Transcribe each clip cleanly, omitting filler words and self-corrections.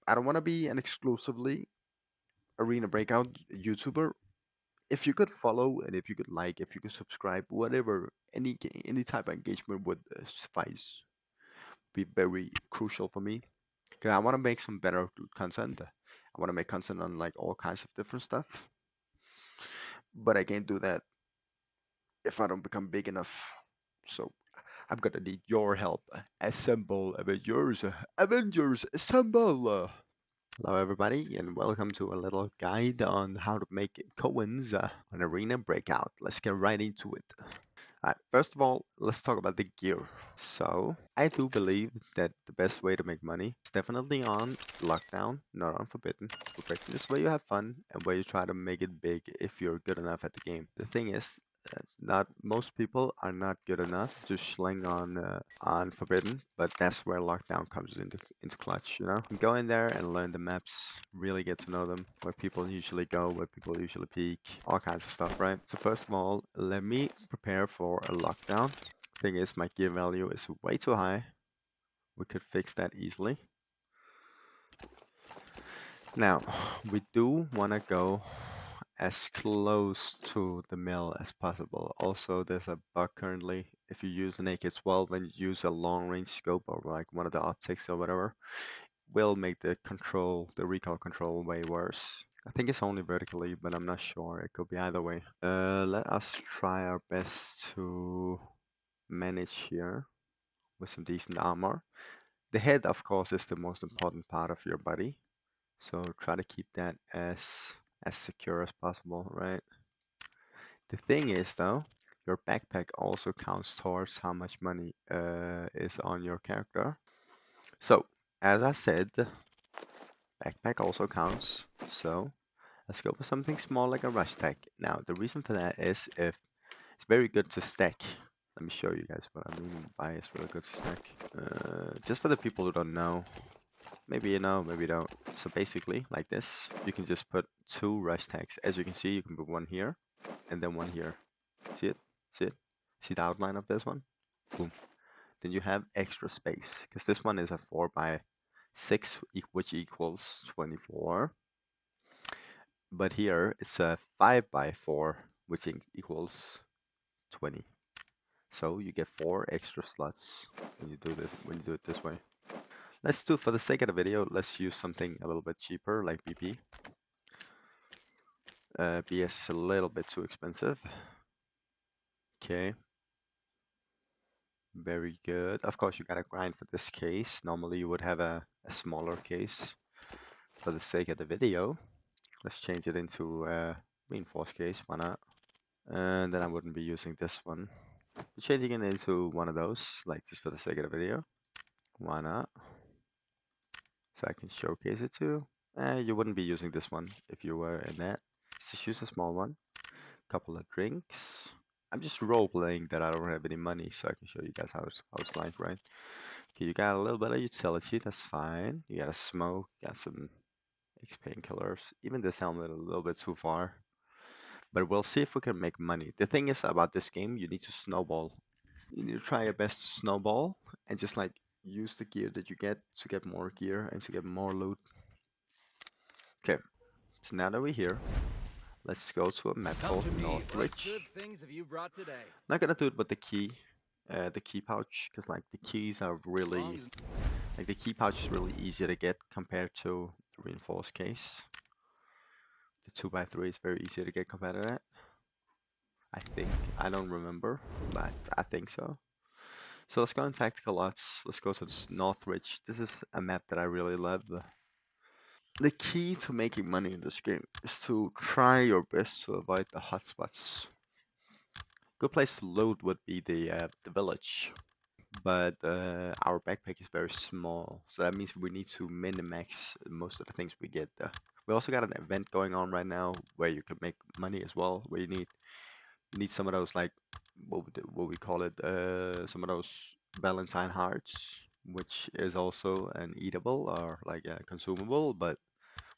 I don't want to be an exclusively arena breakout YouTuber. If you could follow and if you could like, if you could subscribe, whatever, any type of engagement would suffice. Be very crucial for me because I want to make some better content. I want to make content on like all kinds of different stuff, but I can't do that if I don't become big enough. So I'm gonna need your help. Assemble Avengers, Avengers, assemble! Hello, everybody, and welcome to a little guide on how to make coins on Arena Breakout. Let's get right into it. First of all, let's talk about the gear. So, I do believe that the best way to make money is definitely on Lockdown, not on Forbidden. Forbidden is where you have fun and where you try to make it big if you're good enough at the game. The thing is, not most people are not good enough to sling on Forbidden, but that's where Lockdown comes into clutch. You know, you go in there and learn the maps, really get to know them, where people usually go, where people usually peak, all kinds of stuff, right? So first of all, let me prepare for a Lockdown. Thing is, my gear value is way too high. We could fix that easily. Now, we do want to go as close to the mill as possible. Also, there's a bug currently. If you use an AK-12 and use a long-range scope or like one of the optics or whatever, will make the recoil control way worse. I think it's only vertically, but I'm not sure. It could be either way. Let us try our best to manage here with some decent armor. The head, of course, is the most important part of your body. So try to keep that as secure as possible, right? The thing is, though, your backpack also counts towards how much money is on your character. So, as I said, backpack also counts. So, let's go for something small like a rush tag. Now, the reason for that is if it's very good to stack. Let me show you guys what I mean by it's really good to stack. Just for the people who don't know, maybe you know, maybe you don't. So basically, like this, you can just put two rush tags. As you can see, you can put one here and then one here. See it? See it? See the outline of this one? Boom. Then you have extra space because this one is a 4 by 6, which equals 24. But here it's a 5 by 4, which equals 20. So you get 4 extra slots when you do this when you do it this way. Let's do, for the sake of the video, let's use something a little bit cheaper like BP. BS is a little bit too expensive. Okay. Very good. Of course, you gotta grind for this case. Normally, you would have a smaller case. For the sake of the video, let's change it into a reinforced case. Why not? And then I wouldn't be using this one. Changing it into one of those, like just for the sake of the video. Why not? So I can showcase it too. You wouldn't be using this one if you were in that. Just use a small one. Couple of drinks. I'm just role playing that I don't have any money, so I can show you guys how it's like, right? Okay, you got a little bit of utility, that's fine. You got a smoke, got some painkillers. Even this helmet a little bit too far. But we'll see if we can make money. The thing is about this game, you need to snowball. You need to try your best to snowball and just like use the gear that you get to get more gear and to get more loot. Okay, so now that we're here, let's go to a map called Northridge. Not gonna do it with the key pouch, because like the keys are really, like the key pouch is really easy to get compared to the reinforced case. The 2x3 is very easy to get compared to that. I think. I don't remember, but I think so. So let's go on Tactical Ops. Let's go to Northridge. This is a map that I really love. The key to making money in this game is to try your best to avoid the hotspots. Good place to load would be the village, but our backpack is very small, so that means we need to min-max most of the things we get. We also got an event going on right now where you can make money as well, where you need some of those like what we call it, some of those Valentine hearts, which is also an eatable or like a consumable, but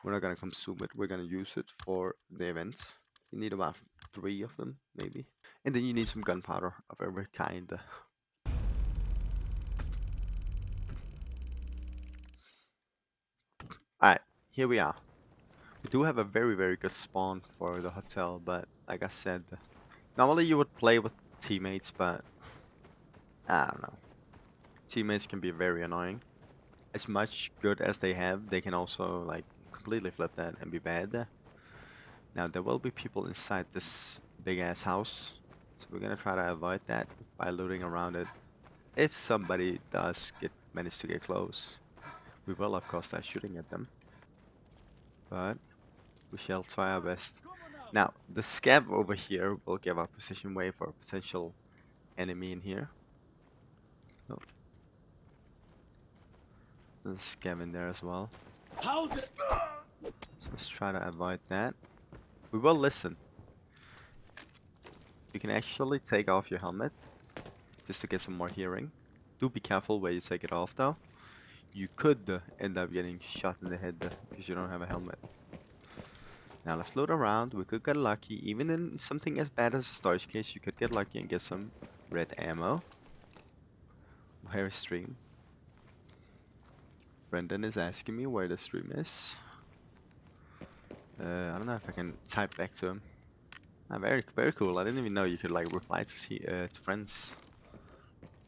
we're not gonna consume it. We're gonna use it for the event. You need about 3 of them, maybe. And then you need some gunpowder of every kind. here we are. We do have a very, very good spawn for the hotel, but like I said, normally you would play with teammates, but I don't know. Teammates can be very annoying. As much good as they have, they can also like completely flip that and be bad. Now there will be people inside this big ass house, so we're gonna try to avoid that by looting around it. If somebody does manage to get close, we will of course start shooting at them, but we shall try our best. Now the scav over here will give our position away for a potential enemy in here. Oh, there's a scav in there as well. So let's try to avoid that. We will listen. You can actually take off your helmet just to get some more hearing. Do be careful where you take it off though. You could end up getting shot in the head because you don't have a helmet. Now let's load around. We could get lucky. Even in something as bad as a storage case, you could get lucky and get some red ammo. Where is stream? Brendan is asking me where the stream is. I don't know if I can type back to him. Very, very cool. I didn't even know you could like reply to friends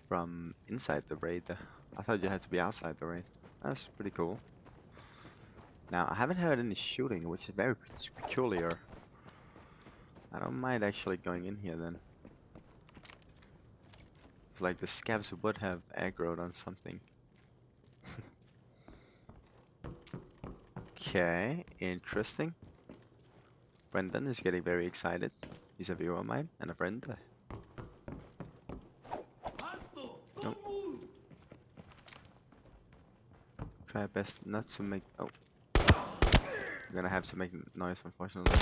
from inside the raid. I thought you had to be outside the raid. That's pretty cool. Now I haven't heard any shooting, which is very peculiar. I don't mind actually going in here then. It's like the scabs would have aggroed on something. Okay, interesting. Brendan is getting very excited. He's a viewer of mine and a friend. Nope. Try our best not to make. Oh, I'm gonna have to make noise, unfortunately.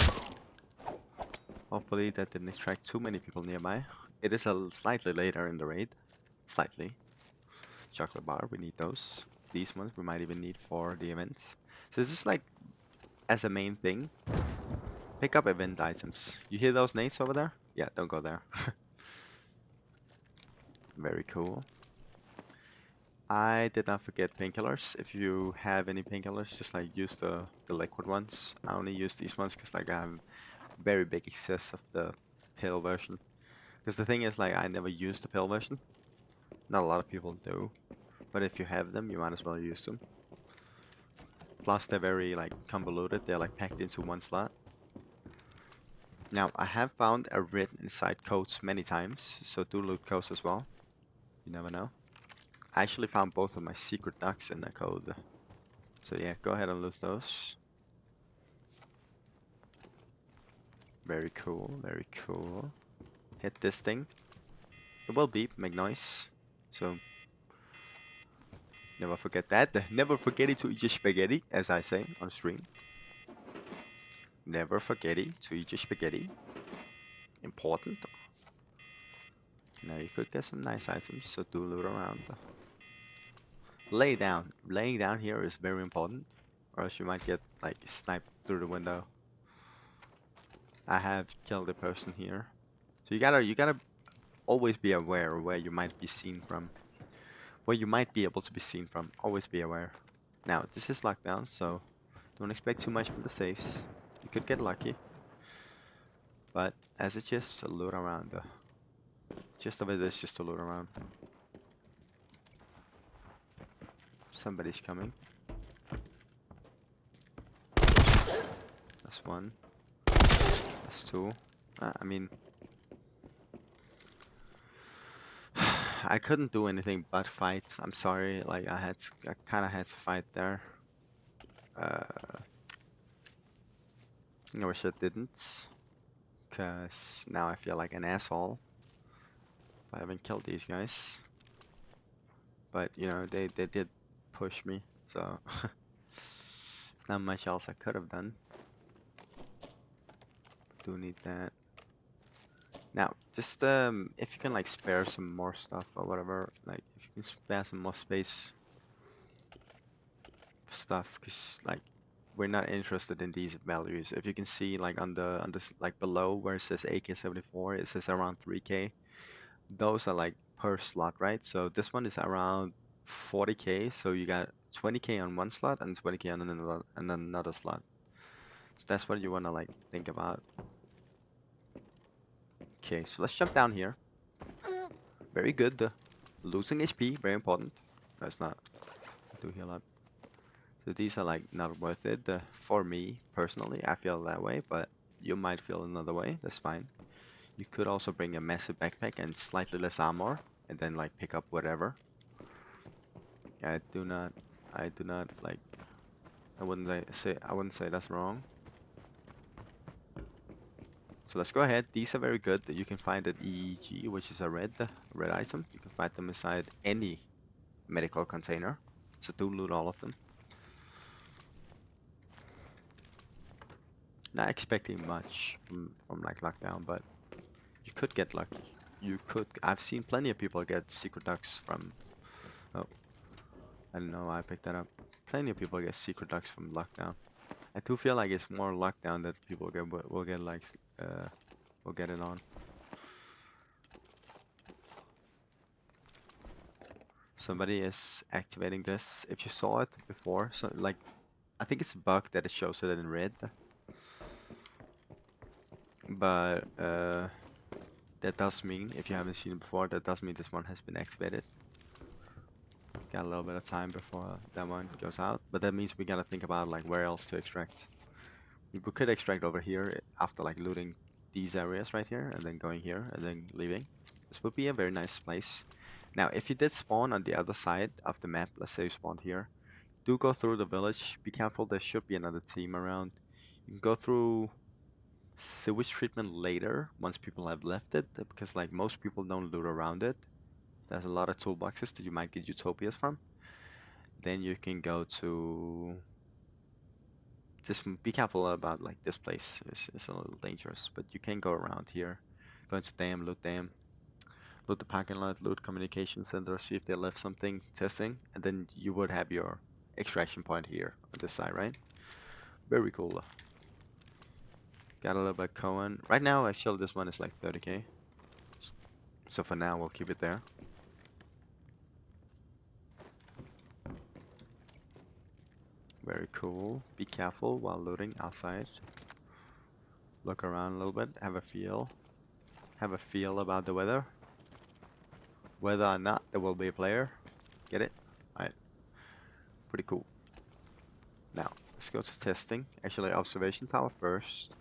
Hopefully that didn't attract too many people nearby. It is a slightly later in the raid. Slightly. Chocolate bar, we need those. These ones we might even need for the event. So this is like, as a main thing, pick up event items. You hear those nades over there? Yeah, don't go there. Very cool. I did not forget painkillers. If you have any painkillers, just like use the liquid ones. I only use these ones because like I have very big excess of the pill version. Because the thing is like I never use the pill version. Not a lot of people do. But if you have them, you might as well use them. Plus they're very like convoluted. They're like packed into one slot. Now I have found a written inside codes many times, so do loot codes as well. You never know. I actually found both of my secret ducks in the code. So yeah, go ahead and loot those. Very cool, very cool. Hit this thing. It will beep, make noise. So never forget that. Never forget it to eat your spaghetti, as I say on stream. Never forget it to eat your spaghetti. Important. Now you could get some nice items, so do loot around. Lay down. Laying down here is very important, or else you might get like sniped through the window. I have killed a person here, so you gotta always be aware where you might be seen from, where you might be able to be seen from. Always be aware. Now this is locked down, so don't expect too much from the safes. You could get lucky, but as it's just a loot around, gist of it is just to loot around. Somebody's coming. That's one. That's two. I mean, I couldn't do anything but fight. I'm sorry. Like I kind of had to fight there. I wish I didn't, cause now I feel like an asshole. I haven't killed these guys, but you know they did push me, so there's not much else I could have done. Do need that. Now, just if you can like spare some more stuff or whatever, like if you can spare some more space stuff, cause like we're not interested in these values. If you can see like on the like below where it says AK-74, it says around 3K. Those are like per slot, right? So this one is around 40k, so you got 20k on one slot and 20k on another slot. So that's what you wanna like think about. Okay, so let's jump down here. Very good. Losing HP, very important. That's not do heal up. So these are like not worth it for me personally. I feel that way, but you might feel another way. That's fine. You could also bring a massive backpack and slightly less armor, and then like pick up whatever. I do not. I do not like. I wouldn't say that's wrong. So let's go ahead. These are very good. You can find at EEG, which is a red item. You can find them inside any medical container. So do loot all of them. Not expecting much from like lockdown, but you could get lucky. You could. I've seen plenty of people get secret ducks from. Oh, I don't know why I picked that up. Plenty of people get secret ducks from lockdown. I do feel like it's more lockdown that people will get like will get it on. Somebody is activating this. If you saw it before, so like I think it's a bug that it shows it in red, but that does mean if you haven't seen it before, that does mean this one has been activated. Got a little bit of time before that one goes out, but that means we gotta think about like where else to extract. We could extract over here after like looting these areas right here, and then going here, and then leaving. This would be a very nice place. Now, if you did spawn on the other side of the map, let's say you spawned here, do go through the village. Be careful, there should be another team around. You can go through sewage treatment later, once people have left it, because like most people don't loot around it. There's a lot of toolboxes that you might get utopias from. Then you can go to just be careful about like this place. It's a little dangerous, but you can go around here. Go into dam, loot the parking lot, loot communication center, see if they left something, testing, and then you would have your extraction point here on this side, right? Very cool. Got a little bit Cohen. Right now, actually, this one is like 30k. So for now, we'll keep it there. Very cool. Be careful while looting outside. Look around a little bit. Have a feel. Have a feel about the weather. Whether or not there will be a player. Get it? Alright. Pretty cool. Now, let's go to testing. Actually, observation tower first.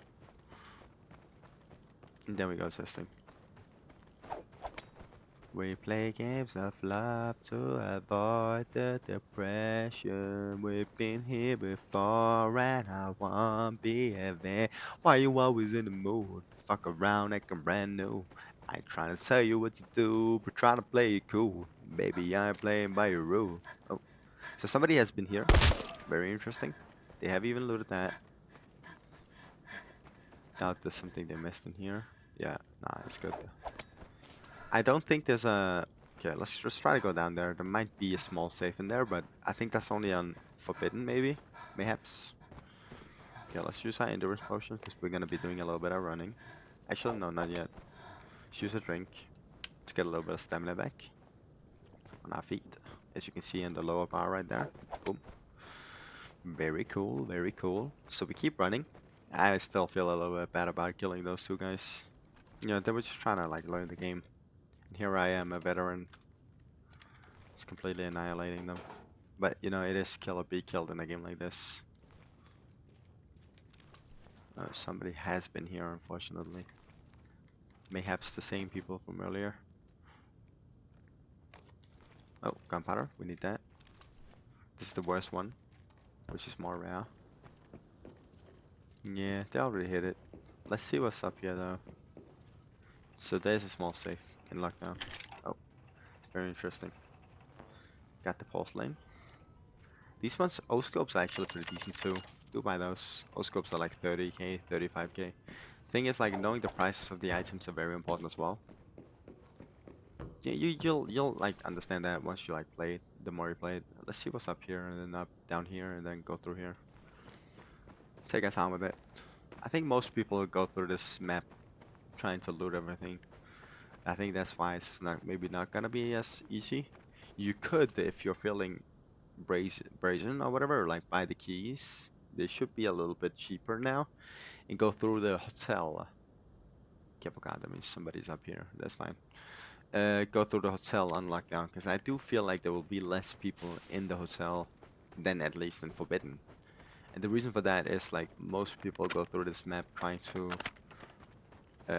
And then we go testing. We play games of love to avoid the depression. We've been here before and I won't be there. Why you always in the mood? Fuck around acting brand new. I ain't trying to tell you what to do, but trying to play it cool. Baby, I ain't playing by your rule. Oh, so somebody has been here. Very interesting. They have even looted that. Doubt there's something they missed in here. Yeah, nah, it's good. I don't think there's a... Okay, let's just try to go down there. There might be a small safe in there, but I think that's only on Forbidden, maybe? Mayhaps. Okay, let's use our endurance potion, because we're gonna be doing a little bit of running. Actually, no, not yet. Let's use a drink to get a little bit of stamina back on our feet. As you can see in the lower bar right there. Boom. Very cool, very cool. So we keep running. I still feel a little bit bad about killing those two guys. You know, they were just trying to like learn the game. Here I am, a veteran, just completely annihilating them. But, you know, it is kill or be killed in a game like this. Somebody has been here, unfortunately. Mayhaps the same people from earlier. Oh, gunpowder, we need that. This is the worst one, which is more rare. Yeah, they already hit it. Let's see what's up here, though. So there's a small safe in lockdown. Oh, very interesting. Got the porcelain. These ones, O-scopes are actually pretty decent too. Do buy those. O-scopes are like 30k, 35k. Thing is, like, knowing the prices of the items are very important as well. Yeah, you'll like understand that once you like play it, the more you play it. Let's see what's up here and then up down here and then go through here. Take our time with it. I think most people go through this map trying to loot everything. I think that's why it's not maybe not gonna be as easy. You could, if you're feeling brazen or whatever, like buy the keys. They should be a little bit cheaper now, and go through the hotel. Okay, forgot that means somebody's up here. That's fine. Go through the hotel on lockdown, because I do feel like there will be less people in the hotel than at least in Forbidden. And the reason for that is like most people go through this map trying to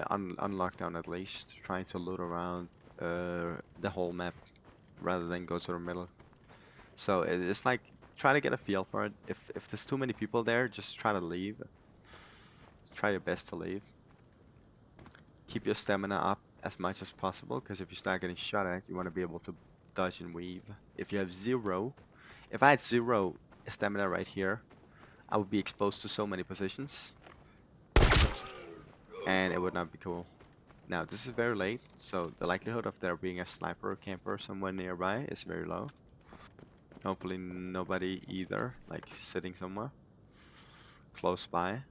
on lockdown at least, trying to loot around the whole map rather than go to the middle. So it's like try to get a feel for it. If there's too many people there, just try to leave. Try your best to leave. Keep your stamina up as much as possible, because if you start getting shot at, you want to be able to dodge and weave. If you have zero, if I had zero stamina right here, I would be exposed to so many positions, and it would not be cool. Now, this is very late, so the likelihood of there being a sniper or camper somewhere nearby is very low. Hopefully nobody either, like sitting somewhere close by.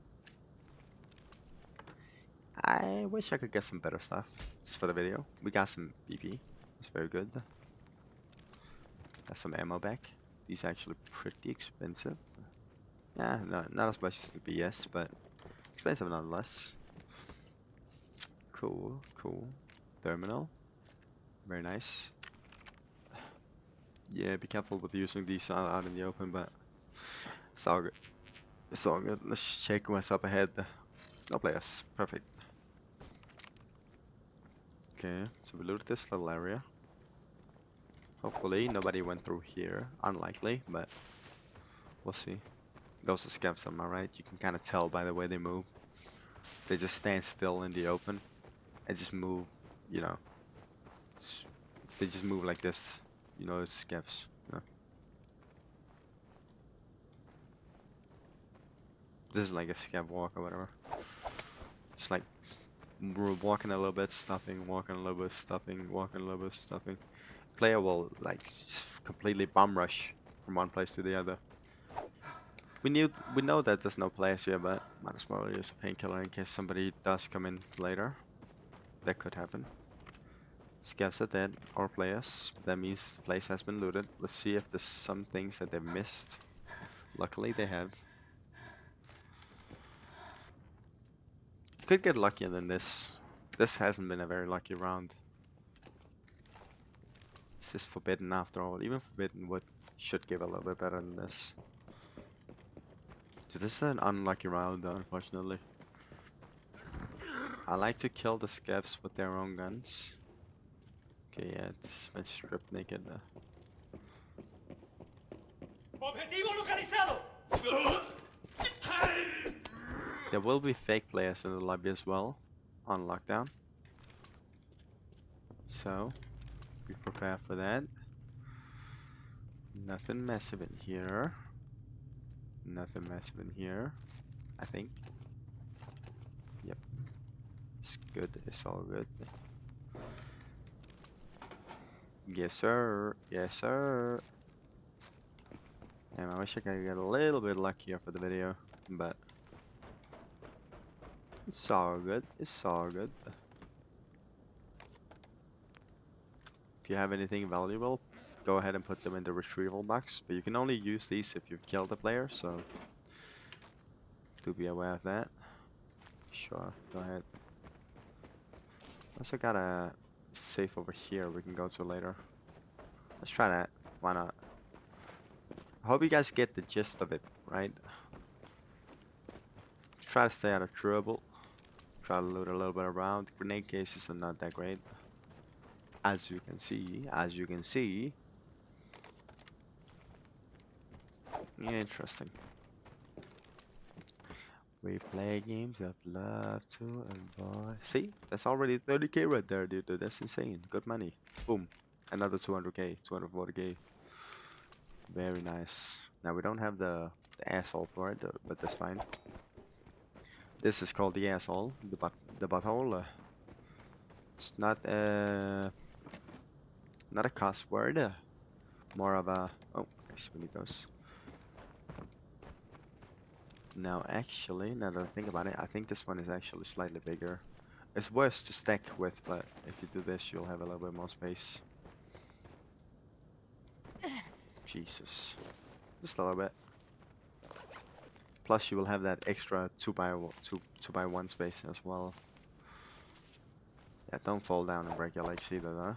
I wish I could get some better stuff just for the video. We got some BP. It's very good. Got some ammo back. These are actually pretty expensive. Yeah, not as much as the BS, but expensive nonetheless. Cool, cool. Terminal. Very nice. Yeah, be careful with using these out in the open, but it's all good. It's all good. Let's check what's up ahead. No players. Perfect. Okay, so we looted this little area. Hopefully nobody went through here. Unlikely, but we'll see. Those are scavs, am I right? You can kind of tell by the way they move. They just stand still in the open and just move, you know. They just move like this. You know, it's scavs. You know? This is like a scav walk or whatever. It's like we're walking a little bit, stopping, walking a little bit, stopping, walking a little bit, stopping. Player will like just completely bomb rush from one place to the other. We know that there's no players here, but might as well use a painkiller in case somebody does come in later. That could happen. Scavs are dead, or players. That means the place has been looted. Let's see if there's some things that they've missed. Luckily they have. You could get luckier than this. This hasn't been a very lucky round. This is Forbidden after all. Even Forbidden should give a little bit better than this. So this is an unlucky round, unfortunately. I like to kill the scavs with their own guns. Okay, yeah, this man stripped naked. ¡Objetivo localizado! There will be fake players in the lobby as well, on lockdown. So, be prepared for that. Nothing massive in here. Nothing massive in here, I think. Yep. It's good, it's all good. Yes, sir. Yes, sir. And I wish I could get a little bit luckier for the video, but it's all good. It's all good. If you have anything valuable, go ahead and put them in the retrieval box. But you can only use these if you've killed the player, so do be aware of that. Sure, go ahead. Also got a safe over here we can go to later. Let's try that. Why not? I hope you guys get the gist of it, right? Try to stay out of trouble. Try to loot a little bit around. Grenade cases are not that great. As you can see. Interesting. We play games of love to and boy. See, that's already 30k right there, dude. That's insane. Good money. Boom. Another 200k, 240k. Very nice. Now we don't have the asshole for it, but that's fine. This is called the asshole, the butthole. It's not not a cuss word. More of a oh, nice. We need those. Now, actually, now that I think about it, I think this one is actually slightly bigger. It's worse to stack with, but if you do this, you'll have a little bit more space. Jesus. Just a little bit. Plus you will have that extra 2x1 space as well. Yeah, don't fall down and break your legs either though.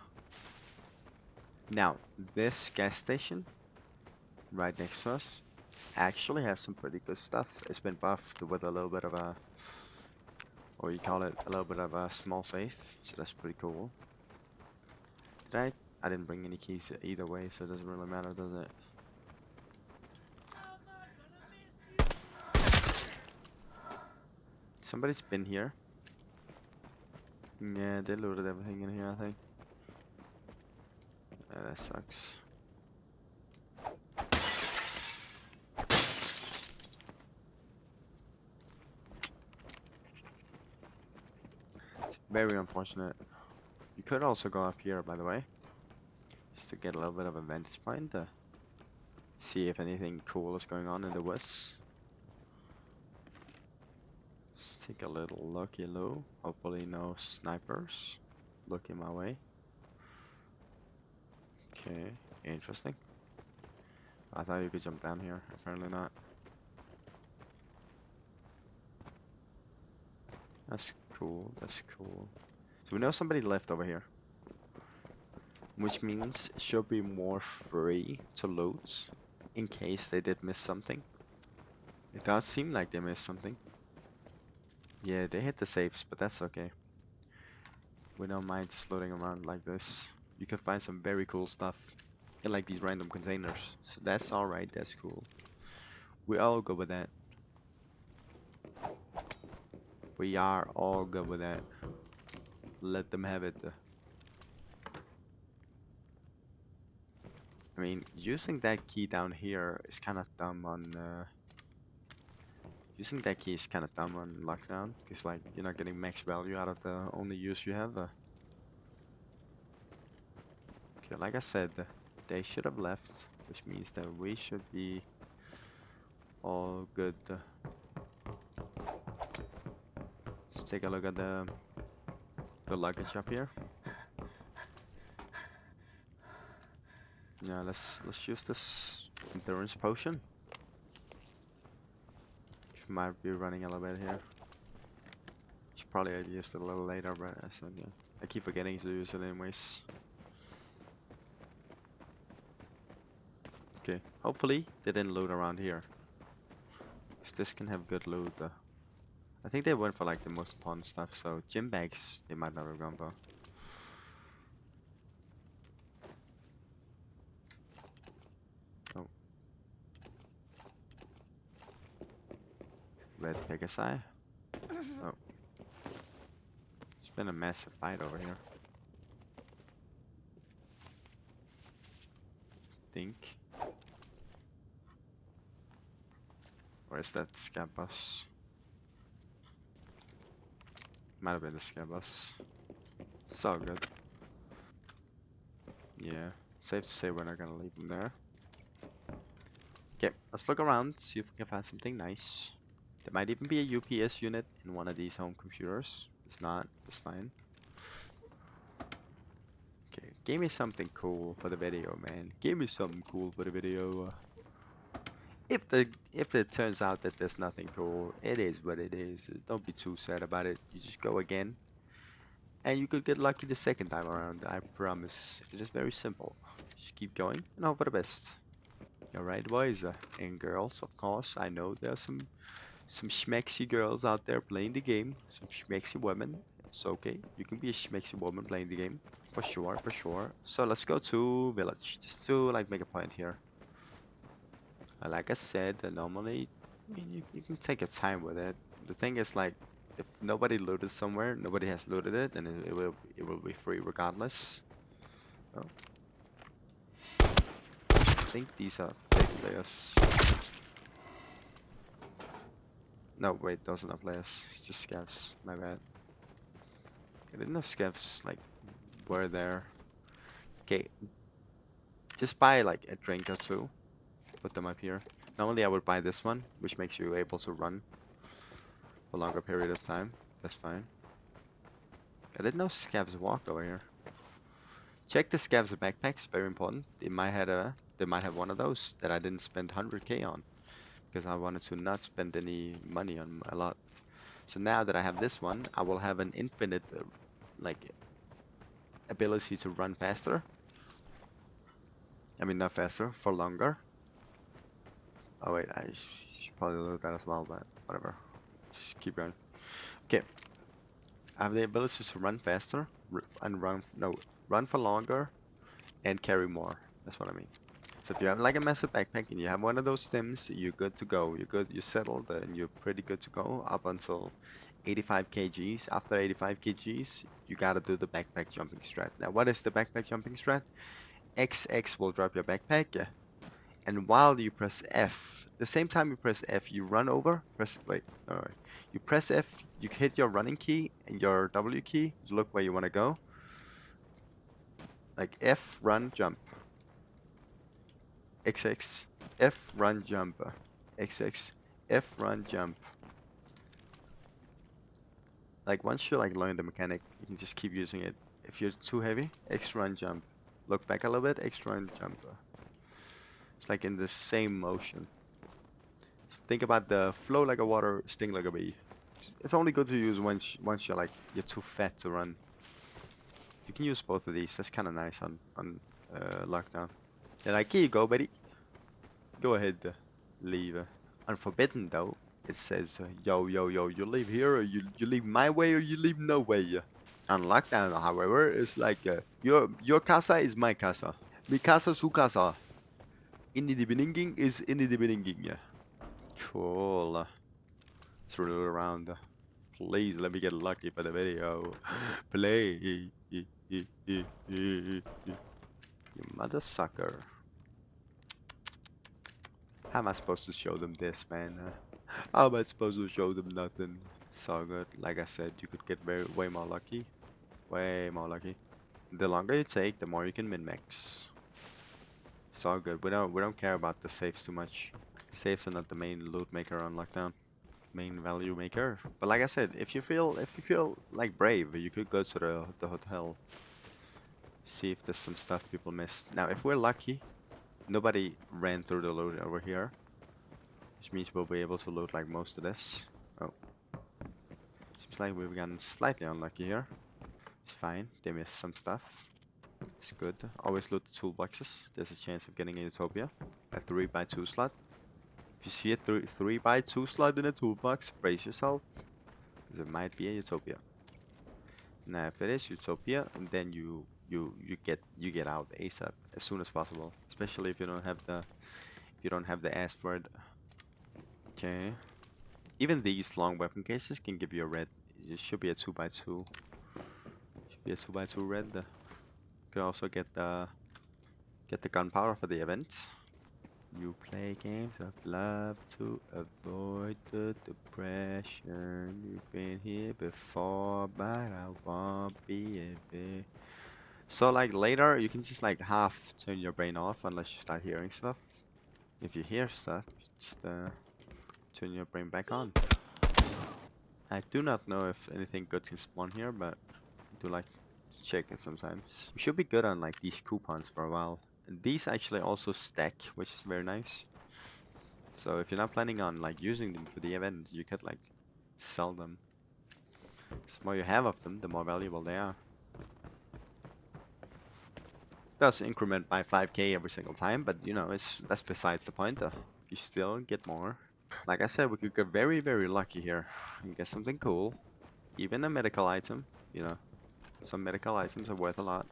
Now, this gas station right next to us actually has some pretty good stuff. It's been buffed with a little bit of a, or you call it a little bit of a small safe, so that's pretty cool. I didn't bring any keys either way, so it doesn't really matter, does it? Somebody's been here. Yeah, they looted everything in here, I think. Yeah, that sucks. It's very unfortunate. You could also go up here, by the way, just to get a little bit of a vantage point to see if anything cool is going on in the woods. Let's take a little look low. Hopefully no snipers looking my way. Okay, interesting. I thought you could jump down here. Apparently not. That's cool. That's cool. So we know somebody left over here, which means it should be more free to loot in case they did miss something. It does seem like they missed something. Yeah, they hit the safes, but that's okay. We don't mind just loading around like this. You can find some very cool stuff in like these random containers. So that's alright, that's cool. We all good with that. We are all good with that. Let them have it. I mean, using that key down here is kind of dumb on using that key is kind of dumb on lockdown, because like you're not getting max value out of the only use you have. Okay, like I said, they should have left, which means that we should be all good. Let's take a look at the luggage up here. Yeah, let's use this endurance potion. Might be running a little bit here. Should probably have used it a little later, but I said yeah. I keep forgetting to use it anyways. Okay, hopefully they didn't loot around here, cause this can have good loot. I think they went for like the most important stuff, so gym bags they might not have gone for. Oh. Red Pegasi. Oh. It's been a massive fight over here. Think. Where's that scab bus? Might have been the scab bus. So good. Yeah. Safe to say we're not gonna leave them there. Okay, let's look around, see if we can find something nice. There might even be a UPS unit in one of these home computers. It's not, it's fine. Okay, give me something cool for the video, man. Give me something cool for the video. If it turns out that there's nothing cool, it is what it is. Don't be too sad about it. You just go again, and you could get lucky the second time around. I promise. It is very simple. Just keep going and hope for the best. Alright, boys and girls, of course. I know there's some schmexy girls out there playing the game. Some schmexy women. It's okay. You can be a schmexy woman playing the game. For sure, for sure. So let's go to village. Just to like make a point here. Like I said, normally I mean, you can take your time with it. The thing is like if nobody looted somewhere, nobody has looted it, and it will be free regardless. Oh. I think these are fake players. No, wait, those are not players. It's just scavs. My bad. I didn't know scavs like were there. Okay, just buy like a drink or two. Put them up here. Normally I would buy this one, which makes you able to run for a longer period of time. That's fine. I didn't know scavs walked over here. Check the scavs backpacks, very important. They might have They might have one of those that I didn't spend 100k on because I wanted to not spend any money on a lot. So now that I have this one, I will have an infinite like ability to run faster. I mean, not faster, for longer. Oh wait, I should probably load that as well, but whatever. Just keep going. Okay, I have the ability to run faster and run for longer and carry more. That's what I mean. So if you have like a massive backpack and you have one of those stims, you're good to go. You're good, you're settled, and you're pretty good to go up until 85 kgs. After 85 kgs, you gotta do the backpack jumping strat. Now, what is the backpack jumping strat? XX will drop your backpack, and while you press F, the same time you press F, you run over. Wait, alright. You press F, you hit your running key and your W key. Look where you want to go. Like F, run, jump. XX, F, run, jump. XX, F, run, jump. Like once you like learn the mechanic, you can just keep using it. If you're too heavy, X, run, jump. Look back a little bit, X, run, jump. It's like in the same motion. So think about the flow like a water, sting like a bee. It's only good to use once you're too fat to run. You can use both of these. That's kind of nice on lockdown. They're like, here you go, buddy. Go ahead, leave. Unforbidden though, it says, yo, yo, yo, you leave here, or you leave my way, or you leave no way. On lockdown, however, it's like, your casa is my casa. Mi casa su casa. Inni di beninging is inni di beninging. Cool. Let's roll it around. Please let me get lucky for the video. Play. You mother sucker. How am I supposed to show them this, man? How am I supposed to show them nothing? So good. Like I said, you could get way more lucky. Way more lucky. The longer you take, the more you can min-max. So good. We don't care about the saves too much. Saves are not the main loot maker on lockdown. Main value maker. But like I said, if you feel like brave, you could go to the hotel. See if there's some stuff people missed. Now, if we're lucky, nobody ran through the loot over here, which means we'll be able to loot like most of this. Oh, seems like we've gotten slightly unlucky here. It's fine. They missed some stuff. It's good. Always loot the toolboxes. There's a chance of getting a Utopia. A 3x2 slot. If you see a 3x2 slot in a toolbox, brace yourself, because it might be a Utopia. Now, if it is Utopia, then you get out ASAP as soon as possible. Especially if you don't have the ass for it. Okay. Even these long weapon cases can give you a red. It should be a 2x2. Should be a 2x2 red. You can also get the gunpowder for the event. You play games of love to avoid the depression. You've been here before, but I won't be a. So like later, you can just like half turn your brain off unless you start hearing stuff. If you hear stuff, just turn your brain back on. I do not know if anything good can spawn here, but I do like to check it sometimes. We should be good on like these coupons for a while. And these actually also stack, which is very nice. So if you're not planning on like using them for the event, you could like sell them. The more you have of them, the more valuable they are. Does increment by 5k every single time, but you know, that's besides the point. You still get more. Like I said, we could get very, very lucky here and get something cool. Even a medical item, you know, some medical items are worth a lot.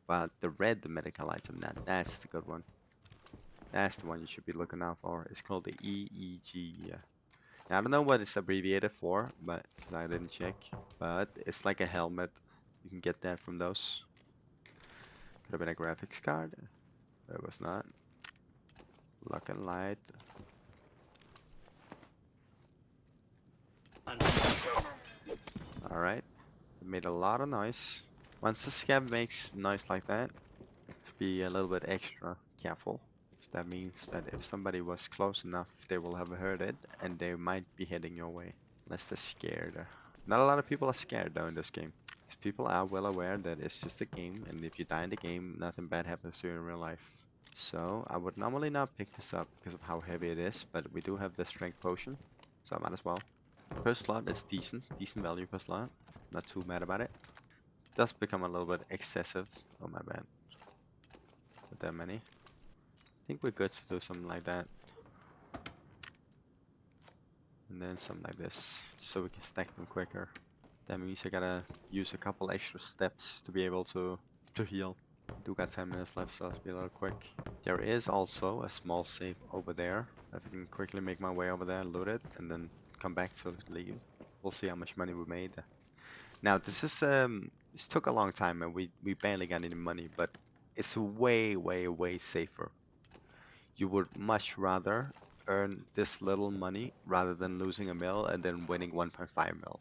But the red medical item, that's the good one. That's the one you should be looking out for. It's called the EEG. Now, I don't know what it's abbreviated for, but 'cause I didn't check. But it's like a helmet. You can get that from those. Could have been a graphics card. But it was not. Luck and light. Alright. It made a lot of noise. Once the scab makes noise like that, be a little bit extra careful. That means that if somebody was close enough, they will have heard it, and they might be heading your way. Unless they're scared. Not a lot of people are scared though in this game. Because people are well aware that it's just a game, and if you die in the game, nothing bad happens to you in real life. So I would normally not pick this up because of how heavy it is, but we do have the strength potion, so I might as well. Per slot is decent value per slot. Not too mad about it. Does become a little bit excessive. Oh my bad. Not that many. I think we're good to do something like that. And then something like this, so we can stack them quicker. That means I gotta use a couple extra steps to be able to heal. Do got 10 minutes left, so let's be a little quick. There is also a small safe over there. I can quickly make my way over there, loot it, and then come back to leave. We'll see how much money we made. Now this took a long time and we barely got any money, but it's way safer. You would much rather earn this little money rather than losing a mil and then winning 1.5 mil.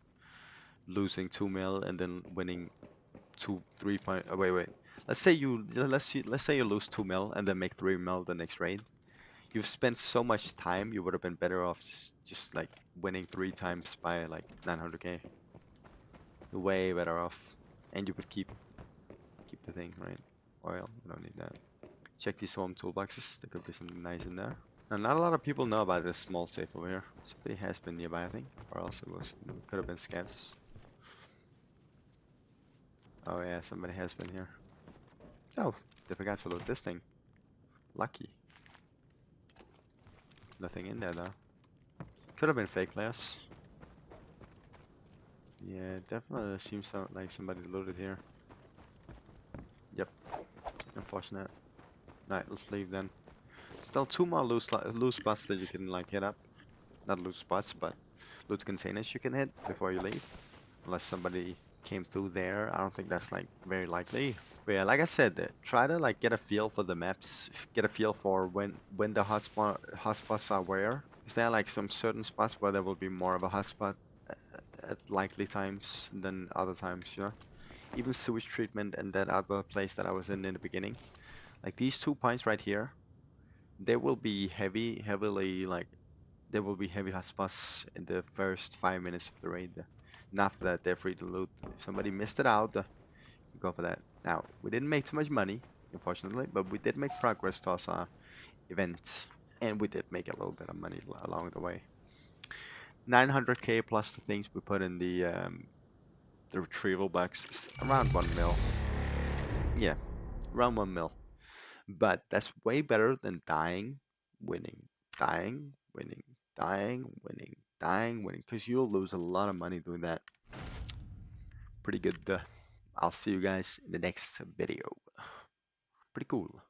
Losing 2 mil and then winning 3 point. Oh, wait. Let's say you lose 2 mil and then make 3 mil the next raid. You've spent so much time. You would have been better off just like winning 3 times by like 900k. Way better off, and you could keep the thing, right? Oil. We don't need that. Check these home toolboxes. There could be something nice in there. Now, not a lot of people know about this small safe over here. Somebody has been nearby, I think, or else it could have been scavs. Oh yeah, somebody has been here. Oh, they forgot to load this thing. Lucky. Nothing in there though. Could have been fake players. Yeah, definitely seems like somebody loaded here. Yep, unfortunate. Right, let's leave then. Still 2 more loose spots that you can like hit up. Not loose spots, but loot containers you can hit before you leave. Unless somebody came through there, I don't think that's like very likely. But yeah, like I said, try to like get a feel for the maps, get a feel for when the hotspots are where. Is there like some certain spots where there will be more of a hotspot at likely times than other times, you know? Even sewage treatment and that other place that I was in the beginning. Like these 2 points right here, they will be heavily like there will be heavy hotspots in the first 5 minutes of the raid. And after that, they're free to loot. If somebody missed it out, you go for that. Now, we didn't make too much money, unfortunately, but we did make progress towards our event. And we did make a little bit of money along the way. 900k plus the things we put in the retrieval boxes, around 1 mil. Yeah, around 1 mil. But that's way better than dying, winning, dying, winning, dying, winning, dying, winning. Because you'll lose a lot of money doing that. Pretty good. I'll see you guys in the next video. Pretty cool.